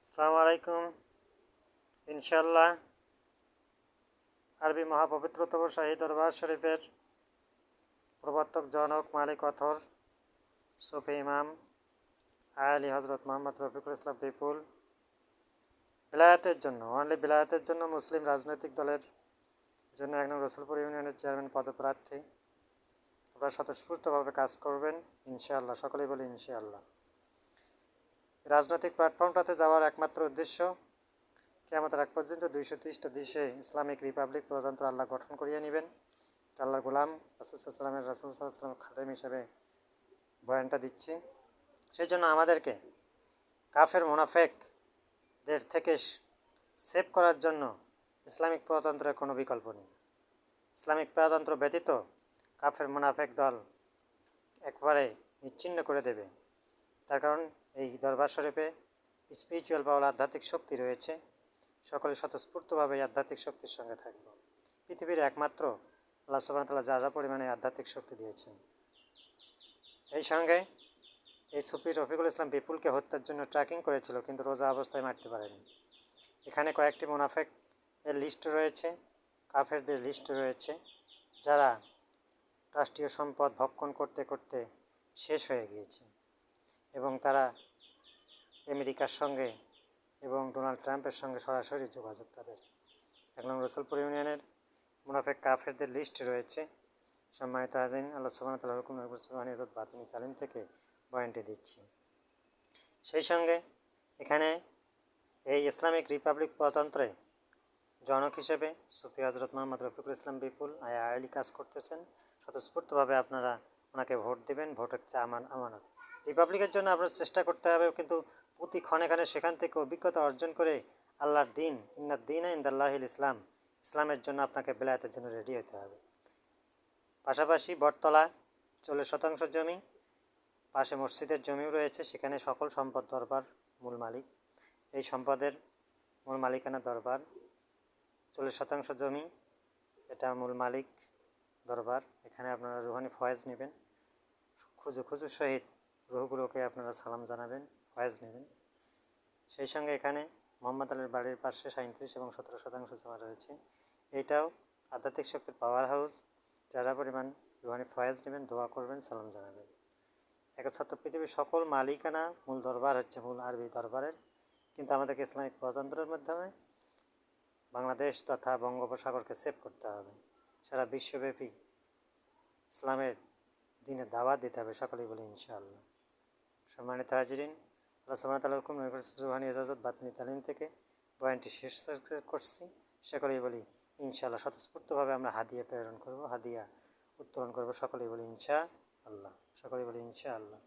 আসসালামু আলাইকুম। ইনশাল্লাহ আরবি মহাপবিত্রতম শাহী দরবার শরীফের প্রবর্তক জনক মালিক অথর সুফি ইমাম আলী হজরত মোহাম্মদ রফিকুল ইসলাম বিপুল বিলায়াতের জন্য বিলায়াতের জন্য মুসলিম রাজনৈতিক দলের জন্য একজন রসুলপুর ইউনিয়নের চেয়ারম্যান পদপ্রার্থী। আপনারা স্বতঃস্ফূর্তভাবে কাজ করবেন ইনশাআল্লাহ। সকলেই বলি ইনশাআল্লাহ। রাজনৈতিক প্ল্যাটফর্মটাতে যাওয়ার একমাত্র উদ্দেশ্য কিয়ামতের আগ পর্যন্ত 230টা দেশে ইসলামিক রিপাবলিক প্রজাতন্ত্র আল্লাহ গঠন করিয়ে নেবেন। আল্লাহর গোলাম রাসূল সাল্লাল্লাহু আলাইহি খাদেম হিসেবে বয়ানটা দিচ্ছি। সেই জন্য আমাদেরকে কাফের মুনাফেকদের থেকে সেভ করার জন্য ইসলামিক প্রজাতন্ত্রের কোনো বিকল্প নেই। ইসলামিক প্রজাতন্ত্র ব্যতীত কাফের মুনাফেক দল একবারে নিচ্ছিন্ন করে দেবে। তার কারণ এই দরবার শরীফে স্পিরিচুয়াল বা আধ্যাত্মিক শক্তি রয়েছে। সকলে স্বতঃস্ফূর্তভাবে এই আধ্যাত্মিক শক্তির সঙ্গে থাকব। পৃথিবীর একমাত্র আল্লাহ সুবহানাহু ওয়া তাআলা যারা পরিমাণে আধ্যাত্মিক শক্তি দিয়েছেন। এই সঙ্গে এই সুফি রফিকুল ইসলাম বিপুলকে হত্যার জন্য ট্র্যাকিং করেছিল, কিন্তু রোজা অবস্থায় মারতে পারেনি। এখানে কয়েকটি মুনাফেক এর লিস্ট রয়েছে, কাফেরদের লিস্ট রয়েছে, যারা রাষ্ট্রীয় সম্পদ ভক্ষণ করতে করতে শেষ হয়ে গিয়েছে এবং তারা আমেরিকার সঙ্গে এবং ডোনাল্ড ট্রাম্পের সঙ্গে সরাসরি যোগাযোগ তাদের। এক নম্বর রসুলপুর ইউনিয়নের মুনাফেক কাফেরদের লিস্ট রয়েছে। সম্মানিত হাজিরিন, আল্লাহ সুবহানাহু ওয়া তাআলার হুকুম ইজ্জত বাতিনি তালিম থেকে বয়ানটি দিচ্ছি। সেই সঙ্গে এখানে এই ইসলামিক রিপাবলিক প্রজাতন্ত্রে জনক হিসেবে সুফি হজরত মোহাম্মদ রফিকুল ইসলাম বিপুল আলী কাজ করতেছেন। স্বতঃস্ফূর্তভাবে আপনারা ওনাকে ভোট দেবেন। ভোট হচ্ছে আমানত। রিপাবলিকের জন্য আপনার চেষ্টা করতে হবে, কিন্তু প্রতি ক্ষণে ক্ষণে সেখান থেকে অভিজ্ঞতা অর্জন করে আল্লাহর দিন ইন্নাদ-দীনা ইনদাল্লাহিল ইসলাম, ইসলামের জন্য আপনাকে বেলায়েতের জন্য রেডি হতে হবে। পাশাপাশি বটতলা 40% জমি, পাশে মসজিদের জমিও রয়েছে। সেখানে সকল সম্পদ দরবার মূল মালিক। এই সম্পদের মূল মালিকানা দরবার। 40% জমি, এটা মূল মালিক দরবার। এখানে আপনারা রুহানি ফয়েজ নেবেন, খুজু সহিত রুহগুলোকে আপনারা সালাম জানাবেন, ফয়েজ নেবেন। সেই সঙ্গে এখানে মোহাম্মদ আলীর বাড়ির পাশে 37 এবং 17% জমা রয়েছে। এইটাও আধ্যাত্মিক শক্তির পাওয়ার হাউস। যারা পরিমাণ রুহানি ফয়েজ নেবেন, দোয়া করবেন, সালাম জানাবেন। একচ্ছত্র পৃথিবীর সকল মালিকানা মূল দরবার হচ্ছে মূল আরবি দরবারের, কিন্তু আমাদেরকে ইসলামিক প্রজাতন্ত্রের মাধ্যমে বাংলাদেশ তথা বঙ্গোপসাগরকে সেভ করতে হবে। সারা বিশ্বব্যাপী ইসলামের দিনে দাওয়াত দিতে হবে। সকলেই বলি ইনশাআল্লাহ। সম্মানিত হাজিরিন, আল্লাহ সুবহানাহু ওয়া তাআলার হুকুম রুহানি ইজাজত বাতিনি তালিম থেকে বয়ানটি শেষ করছি। সকলেই বলি ইনশাআল্লাহ। স্বতঃস্ফূর্তভাবে আমরা হাদিয়া প্রেরণ করব, হাদিয়া উত্তোলন করব। সকলেই বলি ইনশাআল্লাহ। সকলেই বলি ইনশাআল্লাহ।